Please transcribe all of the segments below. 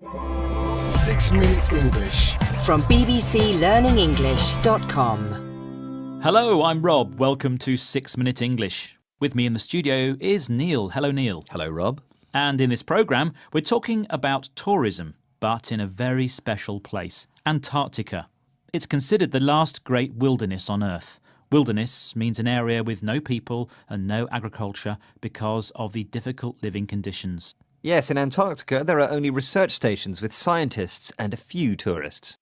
6-Minute English from bbclearningenglish.com. Hello, I'm Rob. Welcome to 6-Minute English. With me in the studio is Neil. Hello, Neil. Hello, Rob. And in this programme, we're talking about tourism, but in a very special place, Antarctica. It's considered the last great wilderness on Earth. Wilderness means an area with no people and no agriculture because of the difficult living conditions. Yes, in Antarctica there are only research stations with scientists and a few tourists.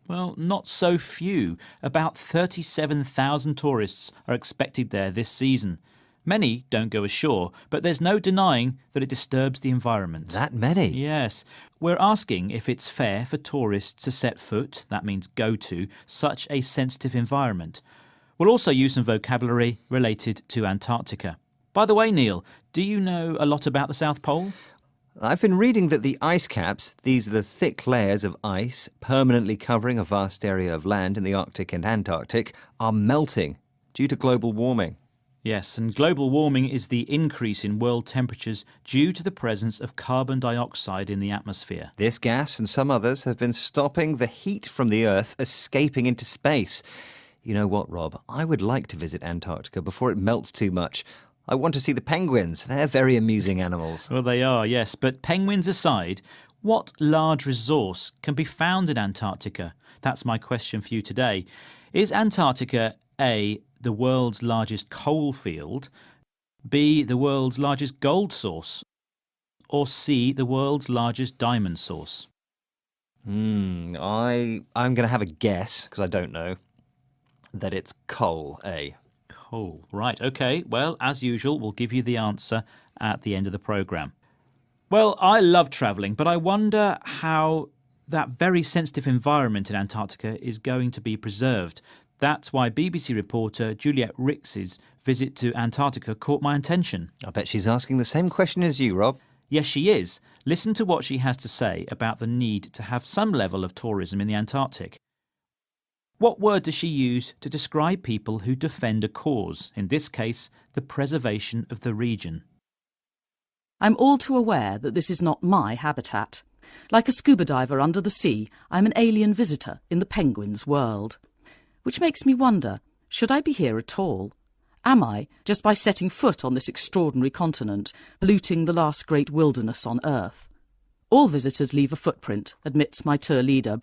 Well, not so few. About 37,000 tourists are expected there this season. Many don't go ashore, but there's no denying that it disturbs the environment. That many? Yes. We're asking if it's fair for tourists to set foot, that means go to, such a sensitive environment. We'll also use some vocabulary related to Antarctica. By the way, Neil, do you know a lot about the South Pole? I've been reading that the ice caps, these are the thick layers of ice permanently covering a vast area of land in the Arctic and Antarctic, are melting due to global warming. Yes, and global warming is the increase in world temperatures due to the presence of carbon dioxide in the atmosphere. This gas and some others have been stopping the heat from the Earth escaping into space. You know what, Rob? I would like to visit Antarctica before it melts too much. I want to see the penguins. They're very amusing animals. Well, they are, yes. But penguins aside, what large resource can be found in Antarctica? That's my question for you today. Is Antarctica A, the world's largest coal field, B, the world's largest gold source, or C, the world's largest diamond source? I'm going to have a guess, because I don't know, that it's coal, A. Coal. Right, OK. Well, as usual, we'll give you the answer at the end of the programme. Well, I love travelling, but I wonder how that very sensitive environment in Antarctica is going to be preserved. That's why BBC reporter Juliet Rix's visit to Antarctica caught my attention. I bet she's asking the same question as you, Rob. Yes, she is. Listen to what she has to say about the need to have some level of tourism in the Antarctic. What word does she use to describe people who defend a cause, in this case, the preservation of the region? I'm all too aware that this is not my habitat. Like a scuba diver under the sea, I'm an alien visitor in the penguins' world. Which makes me wonder, should I be here at all? Am I, just by setting foot on this extraordinary continent, polluting the last great wilderness on Earth? All visitors leave a footprint, admits my tour leader,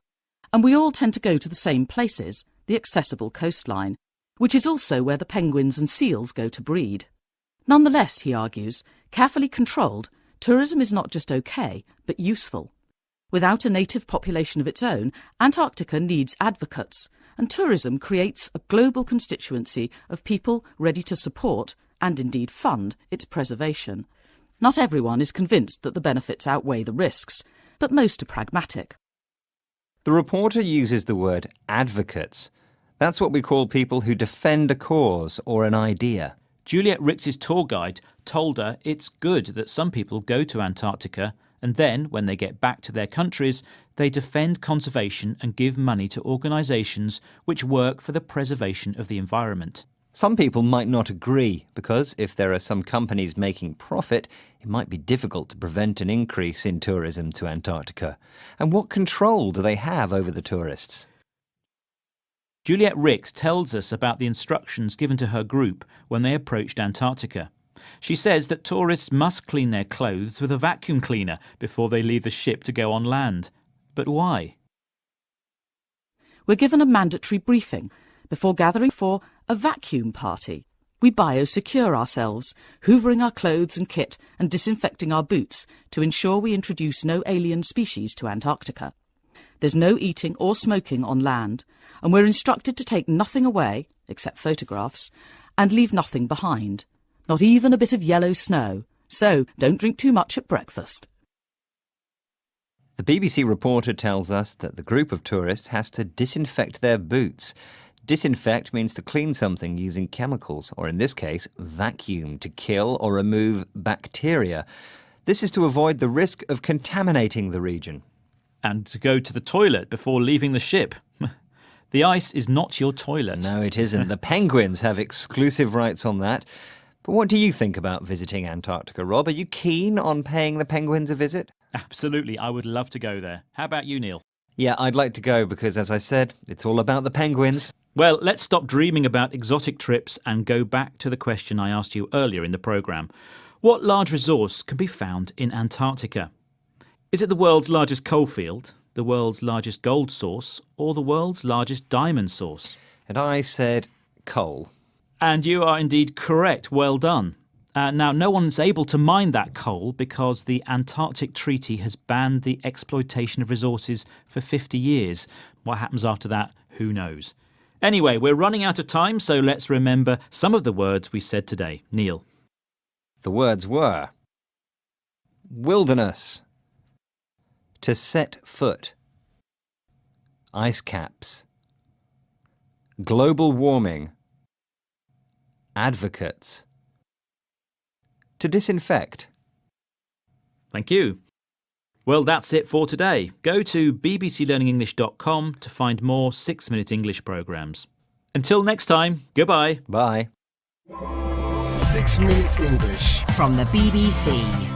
and we all tend to go to the same places, the accessible coastline, which is also where the penguins and seals go to breed. Nonetheless, he argues, carefully controlled, tourism is not just okay, but useful. Without a native population of its own, Antarctica needs advocates, and tourism creates a global constituency of people ready to support, and indeed fund, its preservation. Not everyone is convinced that the benefits outweigh the risks, but most are pragmatic. The reporter uses the word advocates. That's what we call people who defend a cause or an idea. Juliet Rix's tour guide told her it's good that some people go to Antarctica and then, when they get back to their countries, they defend conservation and give money to organisations which work for the preservation of the environment. Some people might not agree because if there are some companies making profit, it might be difficult to prevent an increase in tourism to Antarctica. And what control do they have over the tourists? Juliet Rix tells us about the instructions given to her group when they approached Antarctica. She says that tourists must clean their clothes with a vacuum cleaner before they leave the ship to go on land. But why? We're given a mandatory briefing before gathering for a vacuum party. We biosecure ourselves, hoovering our clothes and kit and disinfecting our boots to ensure we introduce no alien species to Antarctica. There's no eating or smoking on land, and we're instructed to take nothing away, except photographs, and leave nothing behind. Not even a bit of yellow snow. So don't drink too much at breakfast. The BBC reporter tells us that the group of tourists has to disinfect their boots. Disinfect means to clean something using chemicals, or in this case, vacuum, to kill or remove bacteria. This is to avoid the risk of contaminating the region. And to go to the toilet before leaving the ship. The ice is not your toilet. No, it isn't. The penguins have exclusive rights on that. But what do you think about visiting Antarctica, Rob? Are you keen on paying the penguins a visit? Absolutely, I would love to go there. How about you, Neil? Yeah, I'd like to go because, as I said, it's all about the penguins. Well, let's stop dreaming about exotic trips and go back to the question I asked you earlier in the programme. What large resource can be found in Antarctica? Is it the world's largest coalfield, the world's largest gold source, or the world's largest diamond source? And I said coal. And you are indeed correct. Well done. Now, no one's able to mine that coal because the Antarctic Treaty has banned the exploitation of resources for 50 years. What happens after that, who knows? Anyway, we're running out of time, so let's remember some of the words we said today. Neil. The words were wilderness, to set foot, ice caps, global warming, advocates, to disinfect. Thank you. Well, that's it for today. Go to bbclearningenglish.com to find more 6-minute English programmes. Until next time, goodbye. Bye. 6 Minute English from the BBC.